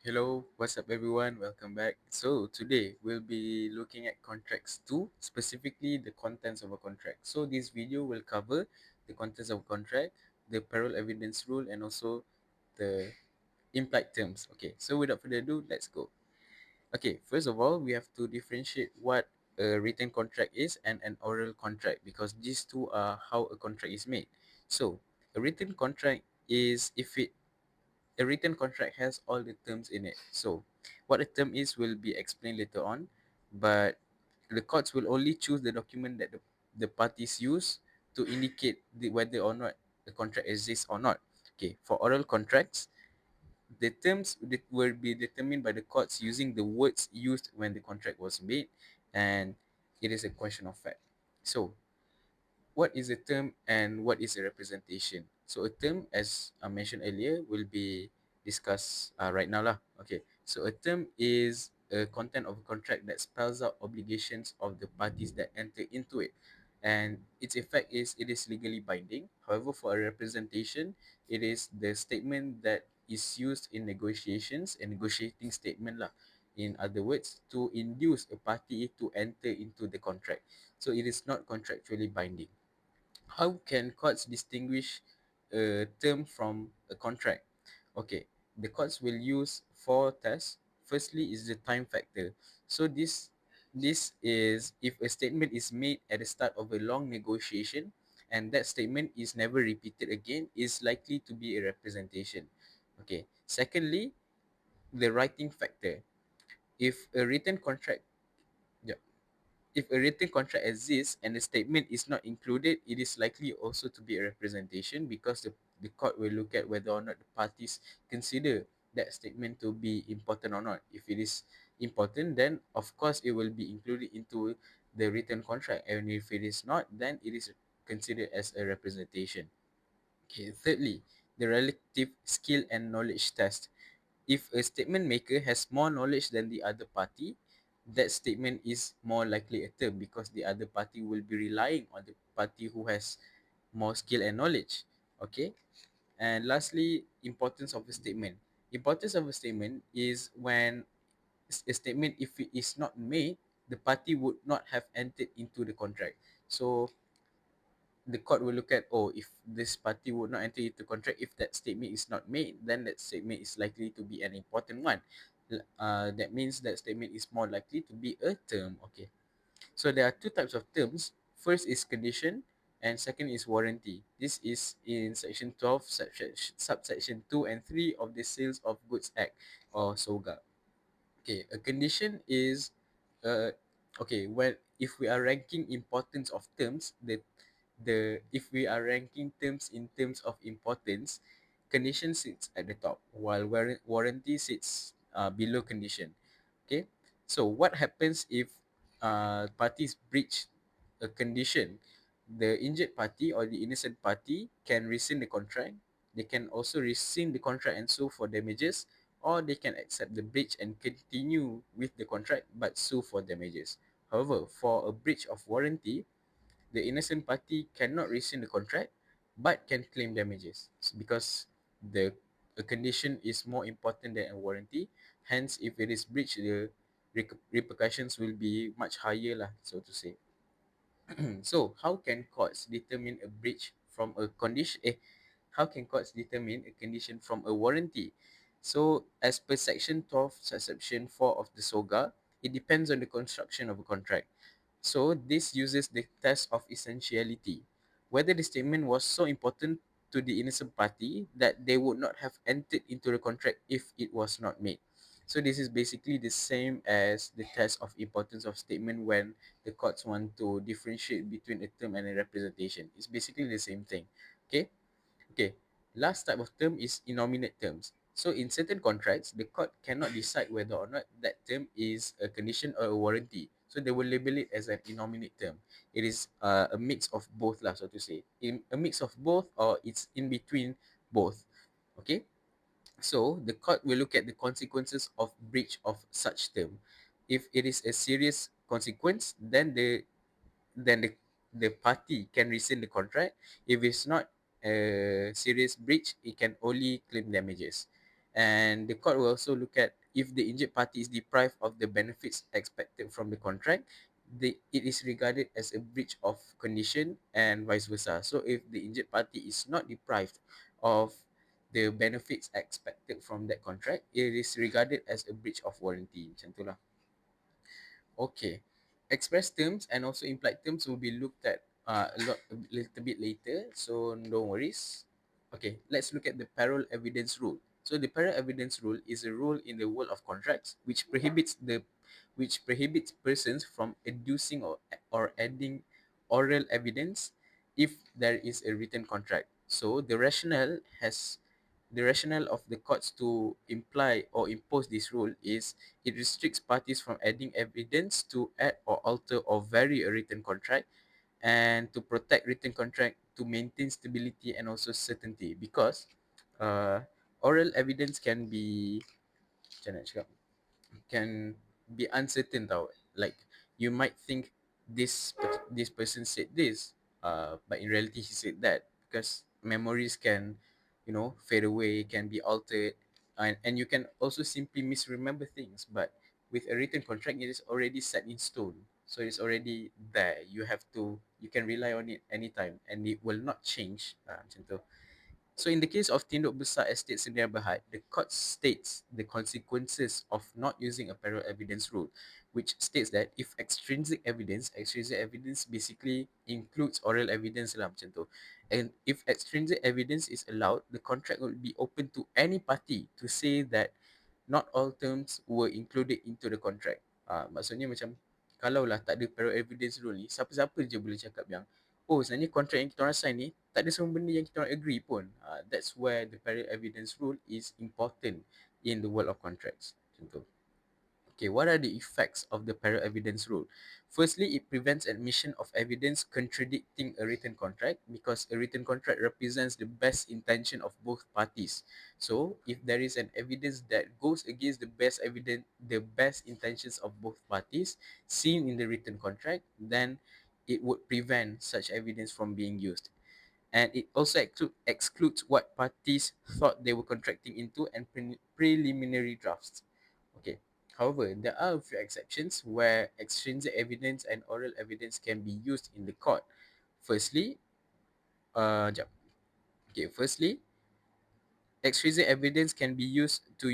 Hello, what's up everyone? Welcome back. So today we'll be looking at contracts 2, specifically the contents of a contract. So this video will cover the contents of a contract, the parallel evidence rule, and also the implied terms. Okay, so without further ado, let's go. Okay, first of all, we have to differentiate what a written contract is and an oral contract because these two are how a contract is made. So a written contract is if it a written contract has all the terms in it. So, what a term is will be explained later on, but the courts will only choose the document that the parties use to indicate whether or not the contract exists or not. Okay, for oral contracts, the terms will be determined by the courts using the words used when the contract was made, and it is a question of fact. So, what is a term and what is a representation? So a term, as I mentioned earlier, will be discussed right now lah. Okay, so a term is a content of a contract that spells out obligations of the parties that enter into it, and its effect is it is legally binding. However, for a representation, it is the statement that is used in negotiations, a negotiating statement lah. In other words, to induce a party to enter into the contract. So it is not contractually binding. How can courts distinguish a term from a contract? Okay, the courts will use four tests. Firstly is the time factor. So this is if a statement is made at the start of a long negotiation and that statement is never repeated again is likely to be a representation. Okay. Secondly, the writing factor. If a written contract yeah, if a written contract exists and the statement is not included, it is likely also to be a representation because the court will look at whether or not the parties consider that statement to be important or not. If it is important, then of course it will be included into the written contract. And if it is not, then it is considered as a representation. Okay, thirdly, the relative skill and knowledge test. If a statement maker has more knowledge than the other party, that statement is more likely a term because the other party will be relying on the party who has more skill and knowledge. Okay. And lastly, importance of a statement. Importance of a statement is when a statement, if it is not made, the party would not have entered into the contract. So the court will look at, oh, if this party would not enter into contract, if that statement is not made, then that statement is likely to be an important one. That means that statement is more likely to be a term. Okay, so there are two types of terms. First is condition and second is warranty. This is in section 12 subsection 2 and 3 of the Sales of Goods Act, or SOGA. Okay, a condition is uh okay, well, if we are ranking importance of terms, the if we are ranking terms in terms of importance, condition sits at the top while warranty sits below condition. Okay, so what happens if parties breach a condition? The injured party or the innocent party can rescind the contract. They can also rescind the contract and sue for damages, or they can accept the breach and continue with the contract but sue for damages. However, for a breach of warranty, the innocent party cannot rescind the contract but can claim damages because the a condition is more important than a warranty. Hence, if it is breached, the repercussions will be much higher lah, so to say. So, how can courts determine a breach from a condition? How can courts determine a condition from a warranty? So, as per section 12, subsection 4 of the SOGA, it depends on the construction of a contract. So this uses the test of essentiality, whether the statement was so important to the innocent party that they would not have entered into the contract if it was not made. So this is basically the same as the test of importance of statement when the courts want to differentiate between a term and a representation. It's basically the same thing. Okay. Okay, last type of term is innominate terms. So in certain contracts, the court cannot decide whether or not that term is a condition or a warranty. So they will label it as an innominate term. It is a mix of both lah, so to say. A mix of both, or it's in between both. Okay, so the court will look at the consequences of breach of such term. If it is a serious consequence, then the party can rescind the contract. If it's not a serious breach, it can only claim damages. And the court will also look at if the injured party is deprived of the benefits expected from the contract, it is regarded as a breach of condition and vice versa. So if the injured party is not deprived of the benefits expected from that contract, it is regarded as a breach of warranty. Macam tu lah. Okay. Express terms and also implied terms will be looked at a little bit later, so no worries. Okay, let's look at the parallel evidence rule. So the parallel evidence rule is a rule in the world of contracts which prohibits persons from adducing or adding oral evidence if there is a written contract. So the rationale of the courts to imply or impose this rule is it restricts parties from adding evidence to add or alter or vary a written contract, and to protect written contract to maintain stability and also certainty, because uh, oral evidence can be, macam nak cakap, can be uncertain tau. Like you might think this person said this, but in reality he said that, because memories can, fade away, can be altered, and you can also simply misremember things. But with a written contract, it is already set in stone. So it's already there. You can rely on it anytime, and it will not change. Macam tu. So in the case of Tinduk Besar Estate Sdn Bhd, the court states the consequences of not using a parallel evidence rule, which states that if extrinsic evidence basically includes oral evidence lah macam tu. And if extrinsic evidence is allowed, the contract will be open to any party to say that not all terms were included into the contract. Maksudnya macam kalau lah tak ada parallel evidence rule ni, siapa-siapa je boleh cakap yang sebenarnya kontrak yang kita orang sign ni tak ada semua benda yang kita orang agree pun. That's where the parallel evidence rule is important in the world of contracts. Macam tu. Okay, what are the effects of the parallel evidence rule? Firstly, it prevents admission of evidence contradicting a written contract, because a written contract represents the best intention of both parties. So, if there is an evidence that goes against the best intentions of both parties seen in the written contract, then it would prevent such evidence from being used. And it also excludes what parties thought they were contracting into and preliminary drafts. Okay. However, there are a few exceptions where extrinsic evidence and oral evidence can be used in the court. Firstly, jap. Okay, firstly, extrinsic evidence can be used to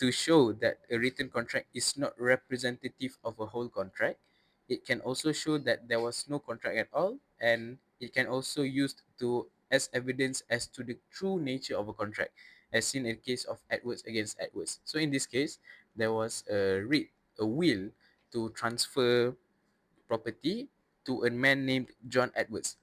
show that a written contract is not representative of a whole contract. It can also show that there was no contract at all, and it can also used to as evidence as to the true nature of a contract, as seen in the case of Edwards against Edwards. So in this case, there was a will to transfer property to a man named John Edwards.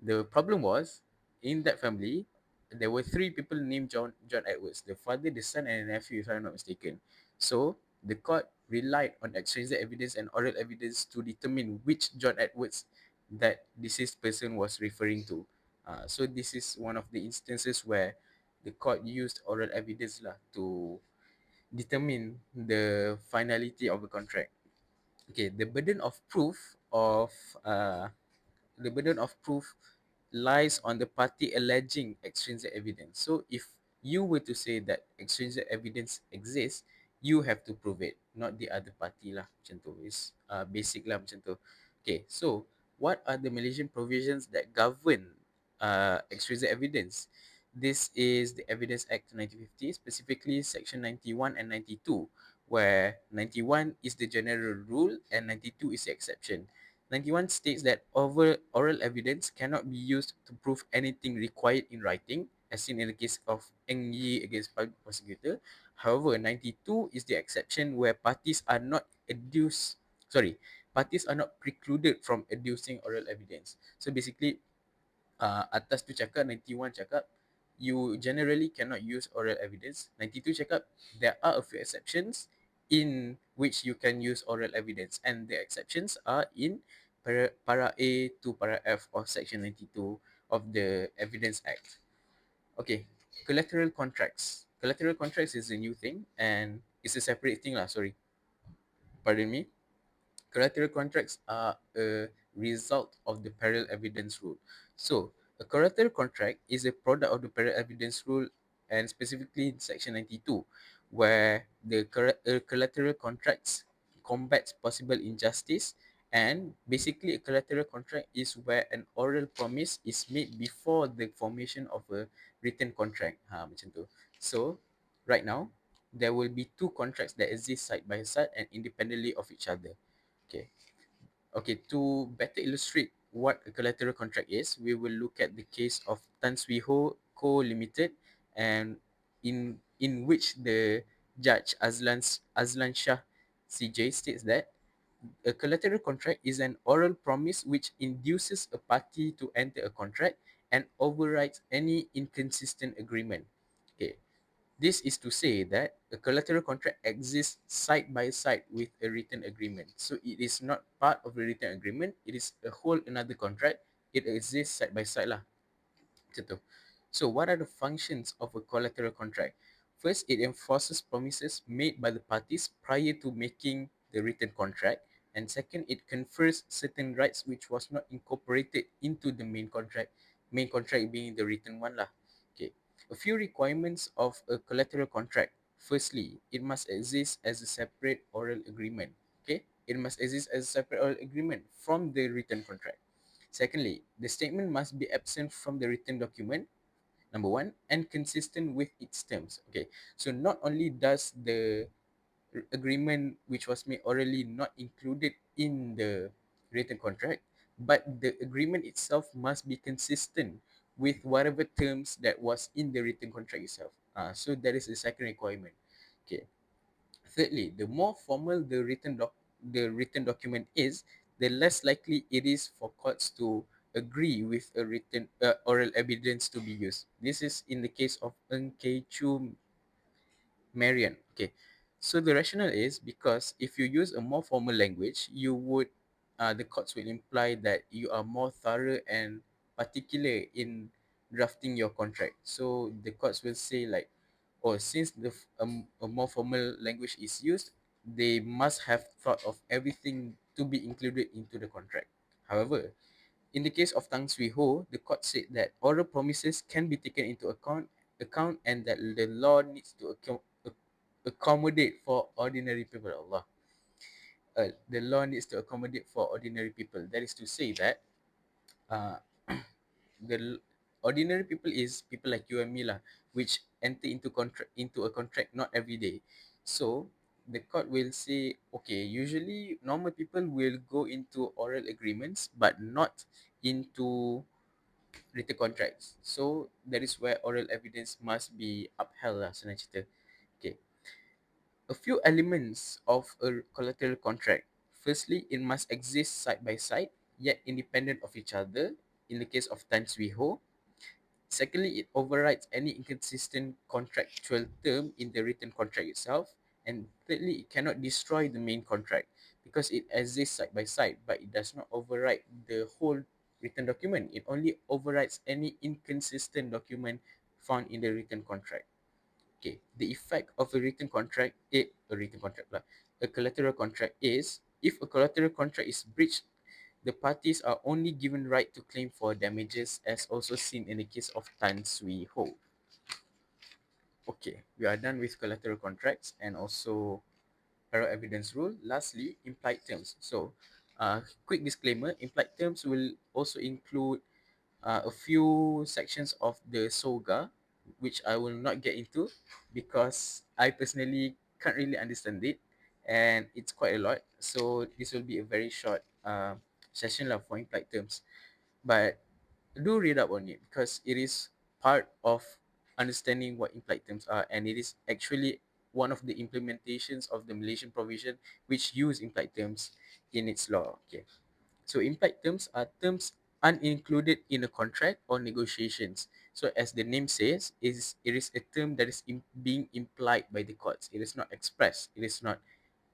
The problem was, in that family, there were three people named John Edwards: the father, the son, and the nephew, if I'm not mistaken. So the court relied on extrinsic evidence and oral evidence to determine which John Edwards that deceased person was referring to. So this is one of the instances where the court used oral evidence lah to determine the finality of a contract. Okay, uh, the burden of proof lies on the party alleging extrinsic evidence. So if you were to say that extrinsic evidence exists, you have to prove it, not the other party lah. Macam tu. It's basic lah macam tu. Okay, so what are the Malaysian provisions that govern extrinsic evidence? This is the Evidence Act 1950, specifically Section 91 and 92, where 91 is the general rule and 92 is the exception. 91 states that oral evidence cannot be used to prove anything required in writing, as seen in the case of Eng Yi against public prosecutor. However, 92 is the exception where parties are not precluded from adducing oral evidence. So basically, atas tu cakap, 91 cakap, you generally cannot use oral evidence. 92 cakap, there are a few exceptions in which you can use oral evidence, and the exceptions are in para A to para F of section 92 of the Evidence Act. Okay, collateral contracts. Collateral contracts is a new thing, and it's a separate thing lah, sorry. Pardon me. Collateral contracts are a result of the parallel evidence rule. So, a collateral contract is a product of the parallel evidence rule and specifically Section 92, where the collateral contracts combats possible injustice. And basically, a collateral contract is where an oral promise is made before the formation of a written contract. Macam tu. So, right now, there will be two contracts that exist side by side and independently of each other. Okay. Okay, to better illustrate what a collateral contract is, we will look at the case of Tan Swee Ho Co. Limited, and in which the judge Azlan Shah CJ states that a collateral contract is an oral promise which induces a party to enter a contract and overrides any inconsistent agreement. Okay, this is to say that a collateral contract exists side by side with a written agreement. So it is not part of the written agreement, it is a whole another contract. It exists side by side lah. Macam tu. So what are the functions of a collateral contract? First, it enforces promises made by the parties prior to making the written contract. And second, it confers certain rights which was not incorporated into the main contract. Main contract being the written one lah. Okay. A few requirements of a collateral contract. Firstly, it must exist as a separate oral agreement. Okay. It must exist as a separate oral agreement from the written contract. Secondly, the statement must be absent from the written document, number one, and consistent with its terms. Okay, so not only does the agreement which was made orally not included in the written contract, but the agreement itself must be consistent with whatever terms that was in the written contract itself. So that is the second requirement. Okay. Thirdly, the more formal the written document is, the less likely it is for courts to agree with a written oral evidence to be used. This is in the case of Ng Kei Chu Marian. Okay, so the rationale is because if you use a more formal language, you would the courts will imply that you are more thorough and particular in drafting your contract. So the courts will say like, or since a more formal language is used, they must have thought of everything to be included into the contract. However, in the case of Tang Sui Ho, the court said that oral promises can be taken into account and that the law needs to accommodate for ordinary people. Allah. The law needs to accommodate for ordinary people. That is to say that uh, ordinary people is people like you and me lah, which enter into a contract not every day. So the court will say, okay, usually normal people will go into oral agreements but not into written contracts. So that is where oral evidence must be upheld lah, senang cerita. Okay. A few elements of a collateral contract. Firstly, it must exist side by side, yet independent of each other, in the case of Tan Swee Ho. Secondly, it overrides any inconsistent contractual term in the written contract itself. And thirdly, it cannot destroy the main contract because it exists side by side, but it does not override the whole written document. It only overrides any inconsistent document found in the written contract. Okay, the effect of a written contract lah, a collateral contract is if a collateral contract is breached, the parties are only given right to claim for damages, as also seen in the case of Tan Swee Ho. Okay, we are done with collateral contracts and also parallel evidence rule. Lastly, implied terms. So, quick disclaimer: implied terms will also include a few sections of the Soga, which I will not get into because I personally can't really understand it, and it's quite a lot. So this will be a very short session lah for implied terms. But do read up on it because it is part of understanding what implied terms are, and it is actually one of the implementations of the Malaysian provision which use implied terms in its law. Okay. So implied terms are terms unincluded in a contract or negotiations. So as the name says, it is a term that is being implied by the courts. It is not expressed. It is not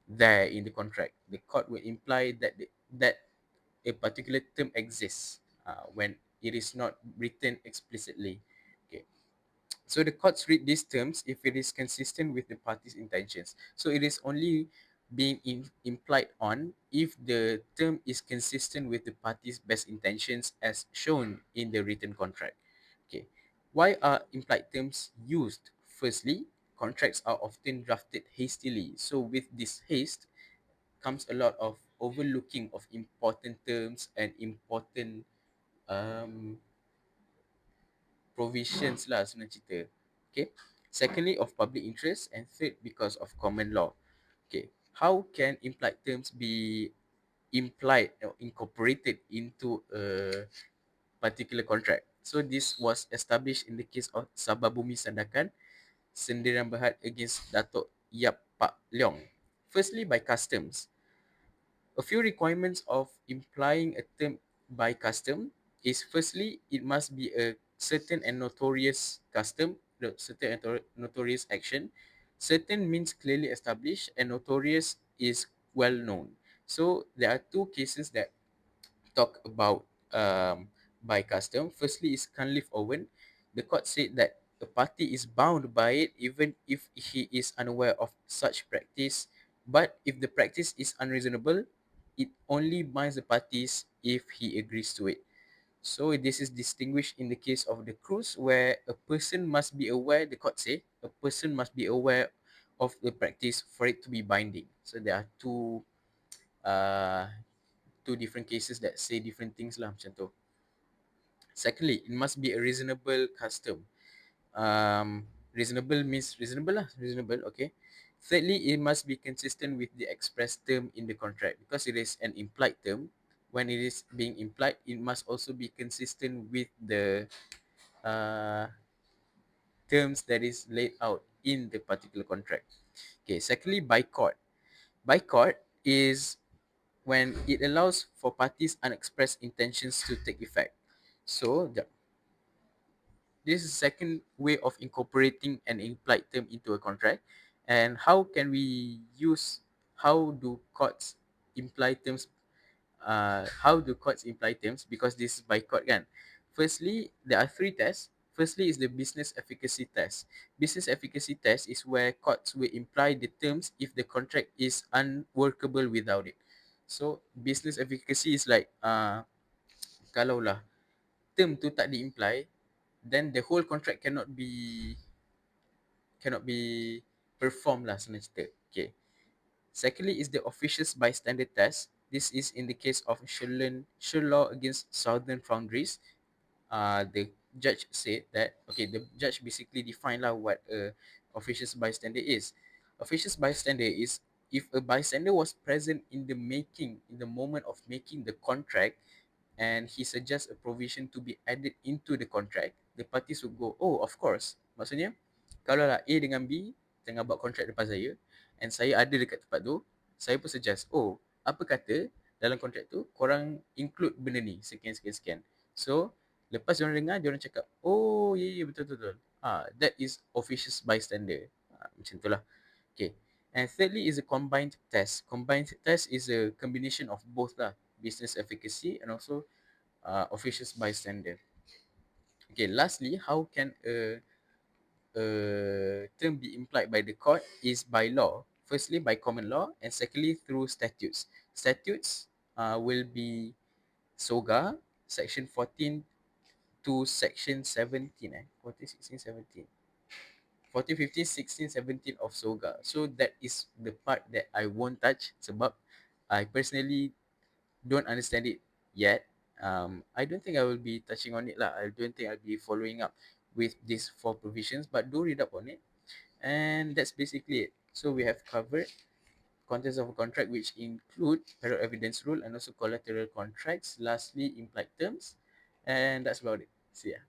there in the contract. The court will imply that that a particular term exists when it is not written explicitly. Okay. So the courts read these terms if it is consistent with the party's intentions. So it is only being implied on if the term is consistent with the party's best intentions as shown in the written contract. Okay. Why are implied terms used? Firstly, contracts are often drafted hastily. So with this haste comes a lot of overlooking of important terms and important um, provisions lah senang cerita. Okay. Secondly, of public interest, and third, because of common law. Okay. How can implied terms be implied or incorporated into a particular contract? So this was established in the case of Sabah Bumi Sandakan Sendirian Berhad against Datuk Yap Pak Leong. Firstly, by customs. A few requirements of implying a term by custom is, firstly, it must be a certain and notorious custom, the certain and notorious action. Certain means clearly established, and notorious is well known. So there are two cases that talk about by custom. Firstly is Cunliffe Owen. The court said that the party is bound by it even if he is unaware of such practice. But if the practice is unreasonable, it only binds the parties if he agrees to it. So this is distinguished in the case of the cruise, where a person must be aware, the court say, a person must be aware of the practice for it to be binding. So there are uh, two different cases that say different things lah macam tu. Secondly, it must be a reasonable custom. Reasonable means reasonable lah, reasonable, okay. Thirdly, it must be consistent with the express term in the contract, because it is an implied term. When it is being implied, it must also be consistent with the uh, terms that is laid out in the particular contract. Okay, secondly, by court. By court is when it allows for parties' unexpressed intentions to take effect. So this is the second way of incorporating an implied term into a contract. And how can we use, how do courts imply terms, how do courts imply terms, because this is by court kan. Firstly, there are three tests. Firstly is the business efficacy test. Business efficacy test is where courts will imply the terms if the contract is unworkable without it. So business efficacy is like kalau lah term tu tak di-imply, then the whole contract cannot be performed lah senang cerita. Okay. Secondly is the officious bystander test. This is in the case of Sherlaw against Southern Foundries. The judge said that, okay, the judge basically defined lah what a officious bystander is. Officious bystander is if a bystander was present in the moment of making the contract, and he suggests a provision to be added into the contract, the parties would go, oh, of course. Maksudnya, kalau lah A dengan B tengah buat kontrak depan saya, and saya ada dekat tempat tu, saya pun suggest, oh, apa kata dalam kontrak tu, korang include benda ni, sekian, sekian, sekian. So, lepas diorang dengar, diorang cakap, oh, ya, betul, betul. That is officious bystander. Macam tu lah. Okay. And thirdly is a combined test. Combined test is a combination of both lah, business efficacy and also officious bystander. Okay, lastly, how can a term be implied by the court is by law. Firstly, by common law, and secondly, through statutes. Statutes will be SOGA, Section 14 to Section 17, 14, 16, 17. 14, 15, 16, 17 of SOGA. So that is the part that I won't touch sebab I personally don't understand it yet. I don't think I will be touching on it lah. I don't think I'll be following up with these four provisions, but do read up on it. And that's basically it. So we have covered contents of a contract, which include parallel evidence rule and also collateral contracts. Lastly, implied terms, and that's about it. See ya.